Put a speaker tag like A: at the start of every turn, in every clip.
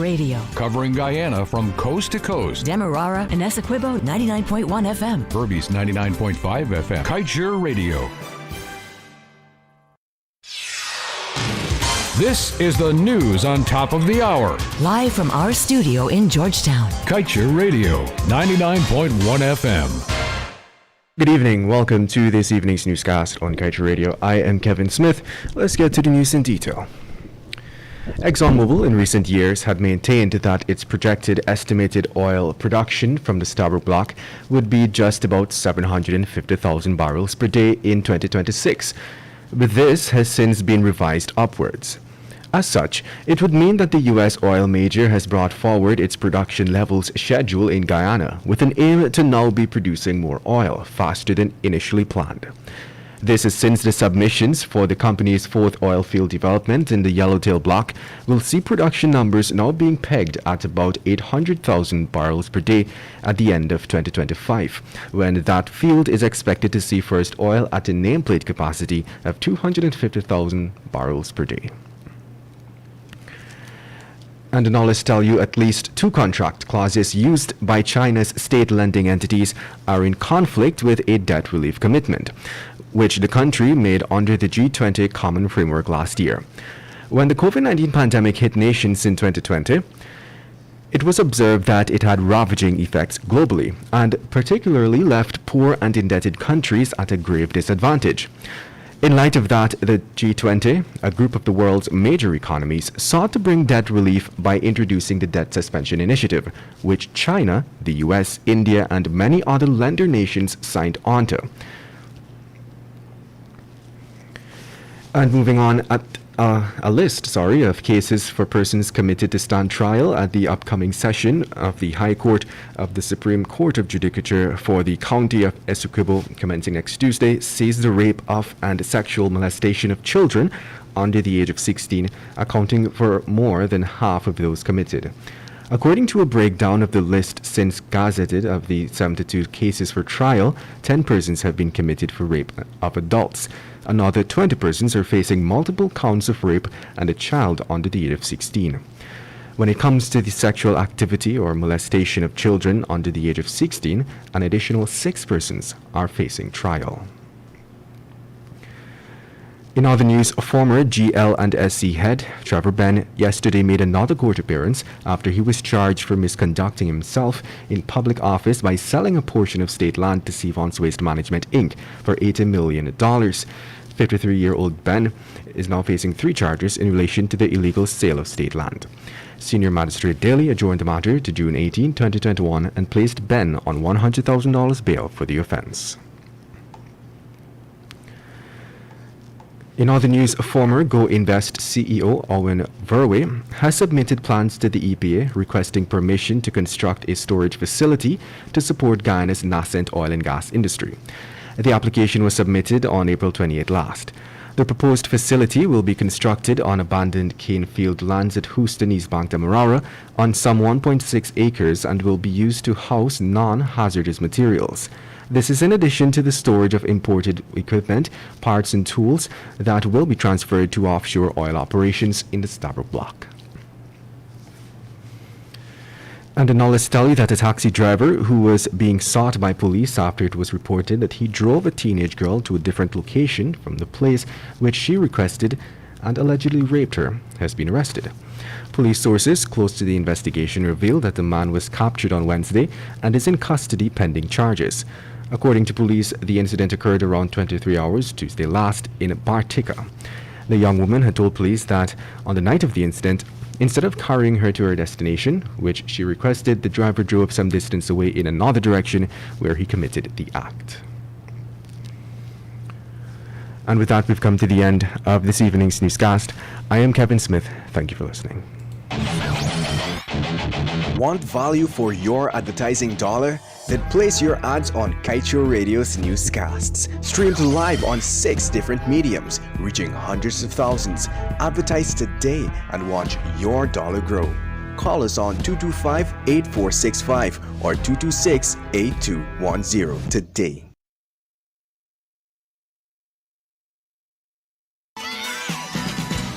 A: Radio.
B: Covering Guyana from coast to coast.
A: Demerara and Essequibo 99.1 FM.
B: Berbice 99.5 FM. Kaieteur Radio. This is the news on top of the hour.
A: Live from our studio in Georgetown.
B: Kaieteur Radio 99.1 FM.
C: Good evening. Welcome to this evening's newscast on Kaieteur Radio. I am Kevin Smith. Let's get to the news in detail. ExxonMobil in recent years had maintained that its projected estimated oil production from the Stabroek Block would be just about 750,000 barrels per day in 2026, but this has since been revised upwards. As such, it would mean that the U.S. oil major has brought forward its production levels schedule in Guyana with an aim to now be producing more oil faster than initially planned. This is since the submissions for the company's fourth oil field development in the Yellowtail Block will see production numbers now being pegged at about 800,000 barrels per day at the end of 2025, when that field is expected to see first oil at a nameplate capacity of 250,000 barrels per day. And now let's tell you at least two contract clauses used by China's state lending entities are in conflict with a debt relief commitment, which the country made under the G20 Common Framework last year. When the COVID-19 pandemic hit nations in 2020, it was observed that it had ravaging effects globally and particularly left poor and indebted countries at a grave disadvantage. In light of that, the G20, a group of the world's major economies, sought to bring debt relief by introducing the Debt Suspension Initiative, which China, the US, India, and many other lender nations signed onto. And moving on, a list of cases for persons committed to stand trial at the upcoming session of the High Court of the Supreme Court of Judicature for the County of Essequibo commencing next Tuesday sees the rape of and sexual molestation of children under the age of 16, accounting for more than half of those committed. According to a breakdown of the list since gazetted of the 72 cases for trial, 10 persons have been committed for rape of adults. Another 20 persons are facing multiple counts of rape and a child under the age of 16. When it comes to the sexual activity or molestation of children under the age of 16, an additional 6 persons are facing trial. In other news, former GL and SC head Trevor Benn yesterday made another court appearance after he was charged for misconducting himself in public office by selling a portion of state land to Sevon's Waste Management Inc. for $80 million. 53-year-old Ben is now facing 3 charges in relation to the illegal sale of state land. Senior Magistrate Daly adjourned the matter to June 18, 2021 and placed Ben on $100,000 bail for the offense. In other news, former Go Invest CEO Owen Verwey has submitted plans to the EPA requesting permission to construct a storage facility to support Guyana's nascent oil and gas industry. The application was submitted on April 28 last. The proposed facility will be constructed on abandoned cane field lands at Houston, East Bank, Demerara, on some 1.6 acres and will be used to house non-hazardous materials. This is in addition to the storage of imported equipment, parts and tools that will be transferred to offshore oil operations in the Stabroek Block. And now let's tell you that a taxi driver who was being sought by police after it was reported that he drove a teenage girl to a different location from the place which she requested and allegedly raped her has been arrested. Police sources close to the investigation revealed that the man was captured on Wednesday and is in custody pending charges. According to police, the incident occurred around 23 hours Tuesday last in Bartica. The young woman had told police that on the night of the incident, instead of carrying her to her destination, which she requested, the driver drove some distance away in another direction where he committed the act. And with that, we've come to the end of this evening's newscast. I am Kevin Smith. Thank you for listening.
D: Want value for your advertising dollar? Then place your ads on Kaieteur Radio's newscasts. Streamed live on 6 different mediums, reaching hundreds of thousands. Advertise today and watch your dollar grow. Call us on 225-8465 or 226-8210 today.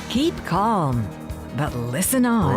A: Keep calm, but listen on.